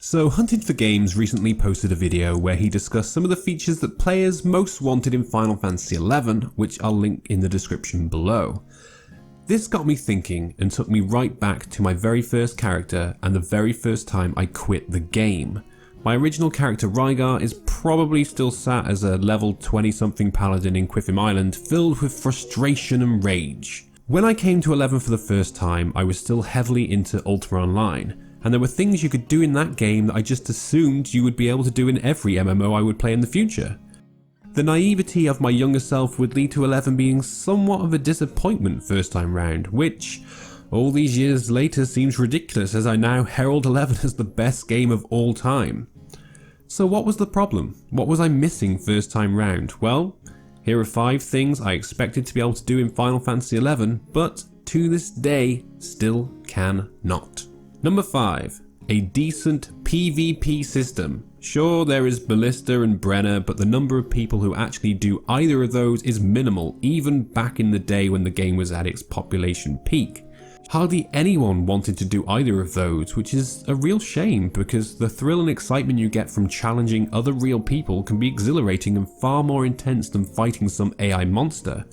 So Hunted for Games recently posted a video where he discussed some of the features that players most wanted in Final Fantasy XI, which I'll link in the description below. This got me thinking and took me right back to my very first character and the very first time I quit the game. My original character Rygar is probably still sat as a level 20 something paladin in Quiffim Island filled with frustration and rage. When I came to 11 for the first time, I was still heavily into Ultima Online, and there were things you could do in that game that I just assumed you would be able to do in every MMO I would play in the future. The naivety of my younger self would lead to 11 being somewhat of a disappointment first time round, which, all these years later, seems ridiculous as I now herald 11 as the best game of all time. So what was the problem? What was I missing first time round? Well, here are 5 things I expected to be able to do in Final Fantasy XI, but to this day still cannot. Number 5. A decent PvP system. Sure, there is Ballista and Brenner, but the number of people who actually do either of those is minimal, even back in the day when the game was at its population peak. Hardly anyone wanted to do either of those, which is a real shame because the thrill and excitement you get from challenging other real people can be exhilarating and far more intense than fighting some AI monster.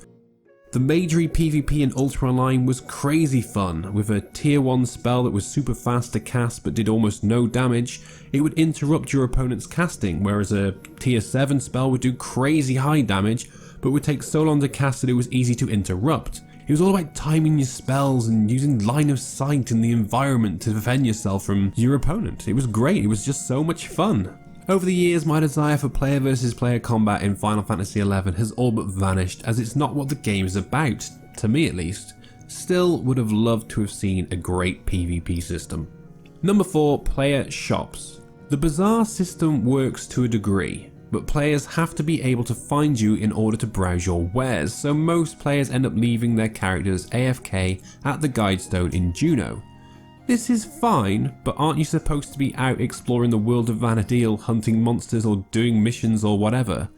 The majory PvP in Ultima Online was crazy fun, with a tier 1 spell that was super fast to cast but did almost no damage. It would interrupt your opponent's casting, whereas a tier 7 spell would do crazy high damage but would take so long to cast that it was easy to interrupt. It was all about timing your spells and using line of sight in the environment to defend yourself from your opponent. It was great, it was just so much fun. Over the years, my desire for player versus player combat in Final Fantasy XI has all but vanished, as it's not what the game is about, to me at least. Still would have loved to have seen a great PvP system. Number 4. Player shops. The bazaar system works to a degree, but players have to be able to find you in order to browse your wares, so most players end up leaving their characters AFK at the Guidestone in Juno. This is fine, but aren't you supposed to be out exploring the world of vana'diel, hunting monsters or doing missions or whatever?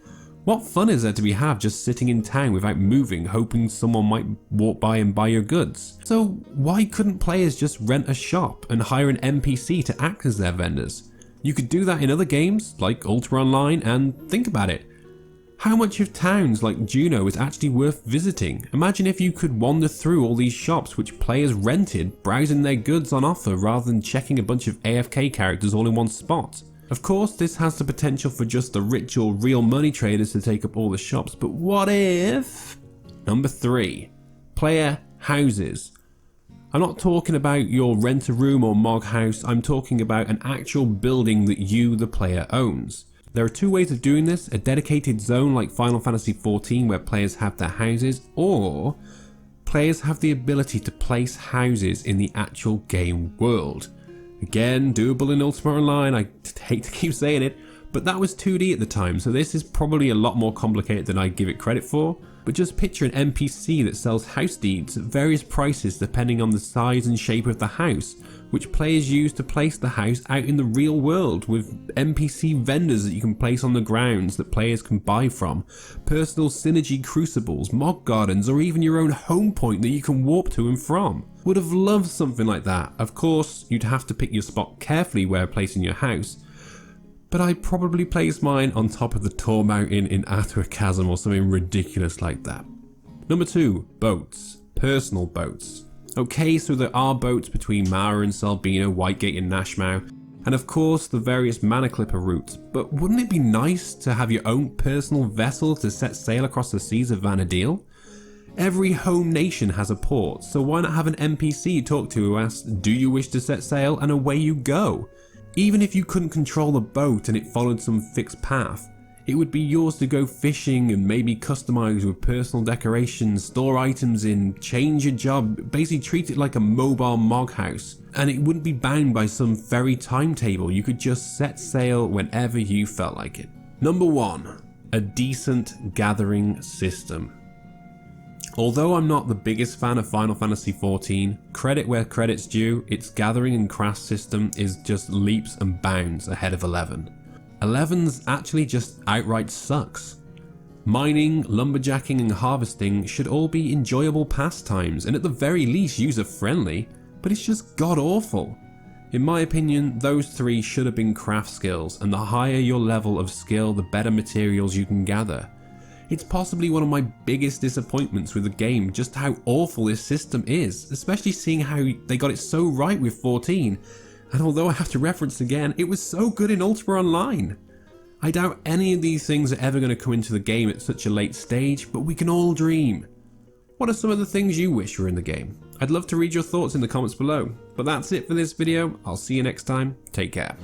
What fun is there to be had just sitting in town without moving, hoping someone might walk by and buy your goods? So why couldn't players just rent a shop and hire an NPC to act as their vendors? You could do that in other games, like Ultima Online, and think about it. How much of towns like Juno is actually worth visiting? Imagine if you could wander through all these shops which players rented, browsing their goods on offer rather than checking a bunch of AFK characters all in one spot. Of course, this has the potential for just the rich or real money traders to take up all the shops, but what if? Number 3. Player houses. I'm not talking about your rent-a-room or Mog House, I'm talking about an actual building that you, the player, owns. There are 2 ways of doing this: a dedicated zone like Final Fantasy XIV where players have their houses, or players have the ability to place houses in the actual game world. Again, doable in Ultima Online, I hate to keep saying it, but that was 2D at the time, so this is probably a lot more complicated than I give it credit for. But just picture an NPC that sells house deeds at various prices depending on the size and shape of the house, which players use to place the house out in the real world, with NPC vendors that you can place on the grounds that players can buy from, personal synergy crucibles, mob gardens, or even your own home point that you can warp to and from. Would have loved something like that. Of course, you'd have to pick your spot carefully where placing your house, but I'd probably place mine on top of the Tor Mountain in Atua Chasm or something ridiculous like that. Number 2. Boats. Personal boats. Okay, so there are boats between Mara and Selbina, Whitegate and Nashmau, and of course the various Mana Clipper routes, but wouldn't it be nice to have your own personal vessel to set sail across the seas of vana'diel? Every home nation has a port, so why not have an NPC you talk to who asks, "Do you wish to set sail?" and away you go. Even if you couldn't control the boat and it followed some fixed path, it would be yours to go fishing and maybe customize with personal decorations, store items in, change your job, basically treat it like a mobile Mog House. And it wouldn't be bound by some fairy timetable, you could just set sail whenever you felt like it. Number 1. A decent gathering system. Although I'm not the biggest fan of Final Fantasy XIV, credit where credit's due, its gathering and craft system is just leaps and bounds ahead of 11. 11's actually just outright sucks. Mining, lumberjacking and harvesting should all be enjoyable pastimes and at the very least user friendly, but it's just god awful. In my opinion, those 3 should have been craft skills, and the higher your level of skill, the better materials you can gather. It's possibly one of my biggest disappointments with the game, just how awful this system is, especially seeing how they got it so right with 14, and although I have to reference again, it was so good in Ultra Online. I doubt any of these things are ever going to come into the game at such a late stage, but we can all dream. What are some of the things you wish were in the game? I'd love to read your thoughts in the comments below, but that's it for this video. I'll see you next time. Take care.